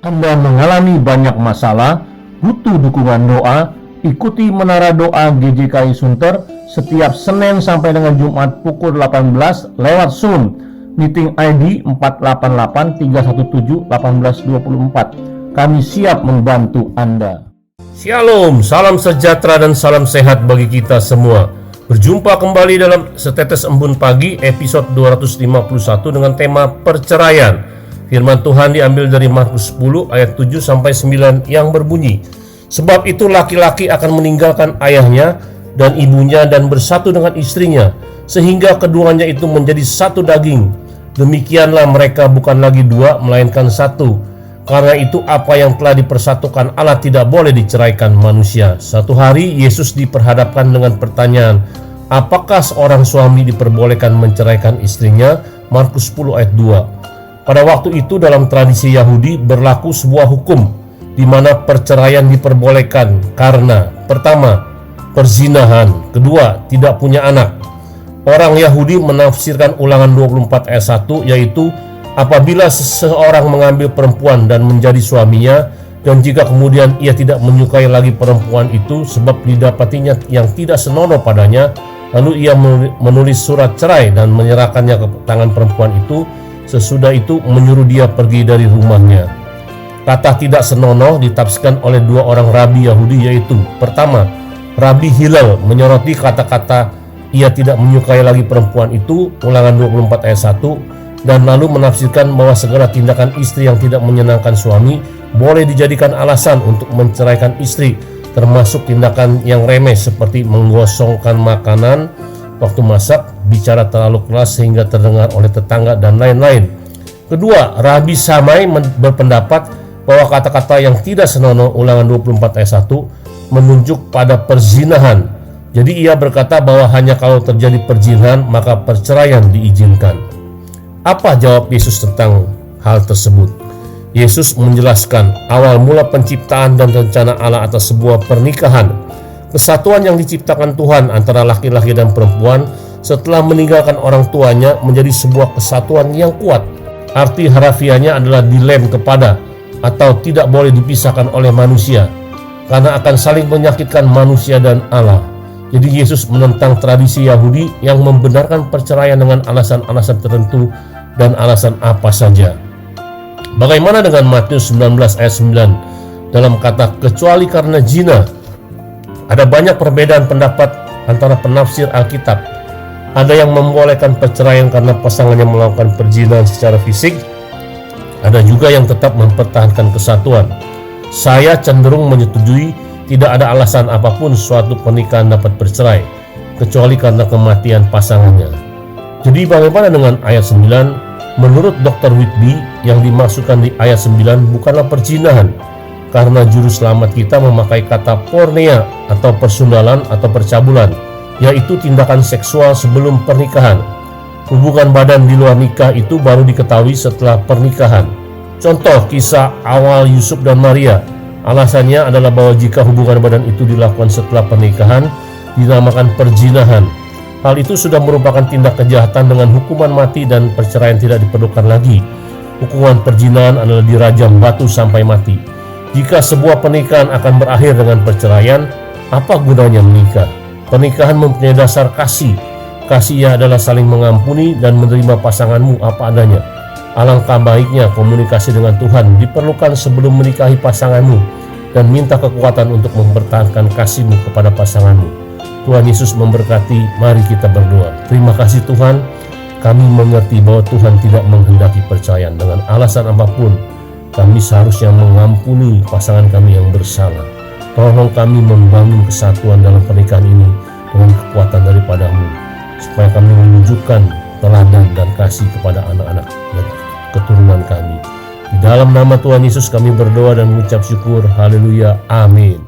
Anda mengalami banyak masalah, butuh dukungan doa, ikuti Menara Doa GJKI Sunter setiap Senin sampai dengan Jumat pukul 18 lewat Zoom. Meeting ID 488-317-1824. Kami siap membantu Anda. Shalom, salam sejahtera dan salam sehat bagi kita semua. Berjumpa kembali dalam Setetes Embun Pagi episode 251 dengan tema perceraian. Firman Tuhan diambil dari Markus 10 ayat 7 sampai 9 yang berbunyi, "Sebab itu laki-laki akan meninggalkan ayahnya dan ibunya dan bersatu dengan istrinya, sehingga keduanya itu menjadi satu daging. Demikianlah mereka bukan lagi dua, melainkan satu. Karena itu apa yang telah dipersatukan Allah tidak boleh diceraikan manusia." Satu hari Yesus diperhadapkan dengan pertanyaan, apakah seorang suami diperbolehkan menceraikan istrinya? Markus 10 ayat 2. Pada waktu itu dalam tradisi Yahudi berlaku sebuah hukum di mana perceraian diperbolehkan karena pertama, perzinahan, kedua, tidak punya anak. Orang Yahudi menafsirkan Ulangan 24 ayat 1 yaitu apabila seseorang mengambil perempuan dan menjadi suaminya, dan jika kemudian ia tidak menyukai lagi perempuan itu sebab didapatinya yang tidak senonoh padanya, lalu ia menulis surat cerai dan menyerahkannya ke tangan perempuan itu, sesudah itu menyuruh dia pergi dari rumahnya. Kata tidak senonoh ditafsirkan oleh dua orang rabi Yahudi, yaitu pertama, Rabi Hillel menyoroti kata-kata ia tidak menyukai lagi perempuan itu, Ulangan 24 ayat 1, dan lalu menafsirkan bahwa segala tindakan istri yang tidak menyenangkan suami boleh dijadikan alasan untuk menceraikan istri, termasuk tindakan yang remeh seperti menggosongkan makanan waktu masak, bicara terlalu keras sehingga terdengar oleh tetangga, dan lain-lain. Kedua, Rabi Samai berpendapat bahwa kata-kata yang tidak senonoh, Ulangan 24 ayat 1, menunjuk pada perzinahan. Jadi ia berkata bahwa hanya kalau terjadi perzinahan maka perceraian diizinkan. Apa jawab Yesus tentang hal tersebut? Yesus menjelaskan awal mula penciptaan dan rencana Allah atas sebuah pernikahan. Kesatuan yang diciptakan Tuhan antara laki-laki dan perempuan setelah meninggalkan orang tuanya menjadi sebuah kesatuan yang kuat. Arti harafiahnya adalah dilem kepada atau tidak boleh dipisahkan oleh manusia karena akan saling menyakitkan manusia dan Allah. Jadi Yesus menentang tradisi Yahudi yang membenarkan perceraian dengan alasan-alasan tertentu dan alasan apa saja. Bagaimana dengan Matius 19 ayat 9 dalam kata kecuali karena zina? Ada banyak perbedaan pendapat antara penafsir Alkitab. Ada yang membolehkan perceraian karena pasangannya melakukan perzinahan secara fisik. Ada juga yang tetap mempertahankan kesatuan. Saya cenderung menyetujui tidak ada alasan apapun suatu pernikahan dapat bercerai, kecuali karena kematian pasangannya. Jadi bagaimana dengan ayat 9? Menurut Dr. Whitby, yang dimaksudkan di ayat 9 bukanlah perzinahan, karena juru selamat kita memakai kata porneia atau persundalan atau percabulan, yaitu tindakan seksual sebelum pernikahan. Hubungan badan di luar nikah itu baru diketahui setelah pernikahan. Contoh kisah awal Yusuf dan Maria. Alasannya adalah bahwa jika hubungan badan itu dilakukan setelah pernikahan, dinamakan perzinahan. Hal itu sudah merupakan tindak kejahatan dengan hukuman mati dan perceraian tidak diperlukan lagi. Hukuman perzinahan adalah dirajam batu sampai mati. Jika sebuah pernikahan akan berakhir dengan perceraian, apa gunanya menikah? Pernikahan mempunyai dasar kasih. Kasih adalah saling mengampuni dan menerima pasanganmu apa adanya. Alangkah baiknya komunikasi dengan Tuhan diperlukan sebelum menikahi pasanganmu dan minta kekuatan untuk mempertahankan kasihmu kepada pasanganmu. Tuhan Yesus memberkati. Mari kita berdoa. Terima kasih Tuhan, kami mengerti bahwa Tuhan tidak menghendaki perceraian dengan alasan apapun. Kami seharusnya mengampuni pasangan kami yang bersalah. Tolong kami membangun kesatuan dalam pernikahan ini dengan kekuatan daripada-Mu, supaya kami menunjukkan teladan dan kasih kepada anak-anak dan keturunan kami. Di dalam nama Tuhan Yesus kami berdoa dan mengucap syukur. Haleluya. Amin.